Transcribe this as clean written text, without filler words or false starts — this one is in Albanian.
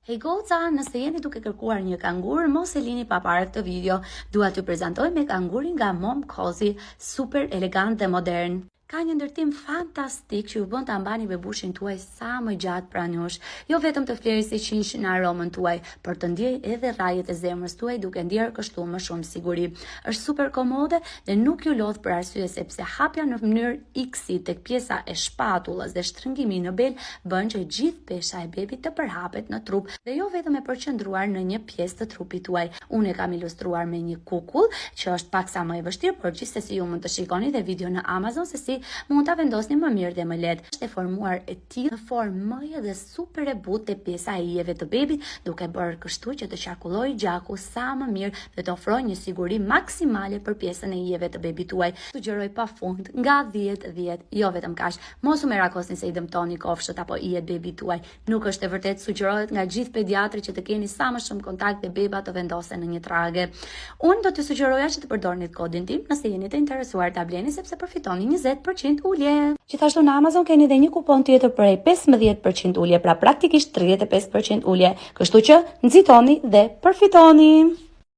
Hey goca, nëse jeni duke kërkuar një kangur, mos e lini pa parë këtë video. Dua t'ju prezantoj me kangurin nga Mom Cozy, super elegant dhe modern. Ka një ndërtim fantastik që ju bën ta mbani bebushin tuaj sa më gjatë pranë jush, jo vetëm të fleri si qinsh në aromën tuaj, por të ndjej edhe rrajet e zemrës tuaj duke ndjerë kështu më shumë siguri. Është super komode dhe nuk ju lodh për arsye sepse hapja në mënyrë X tek pjesa e shpatullës dhe shtrëngimi në bel bën që gjithë pesha e bebit të përhapet në trup dhe jo vetëm e përqendruar në një pjesë të trupit tuaj. Unë e kam ilustruar me një kukull që është paksa më e vështirë, por gjithsesi ju mund të shikoni dhe video në Amazon se si mund ta vendosni më mirë dhe më lehtë. Është e formuar e tillë në formë mëje dhe super e butë te pjesa e ijeve të bebit, duke bërë kështu që të qarkullojë gjaku sa më mirë dhe të ofrojë një siguri maksimale për pjesën e ijeve të bebit tuaj. Sugjeroj pafund nga 10, jo vetëm kaq. Mos u merakosni se i dëmtoni kofshët apo ijet bebit tuaj. Nuk është e vërtetë, sugjerohet nga gjithë pediatrët që të keni sa më shumë kontakt dhe beba të vendosen në një trage. Unë do t'ju sugjeroja që të përdorni kodin tim nëse jeni të interesuar ta bleni sepse përfitoni 20% ulje. Gjithashtu në Amazon keni edhe një kupon tjetër për 15% ulje, pra praktikisht 35% ulje. Kështu që nxitoni dhe përfitoni.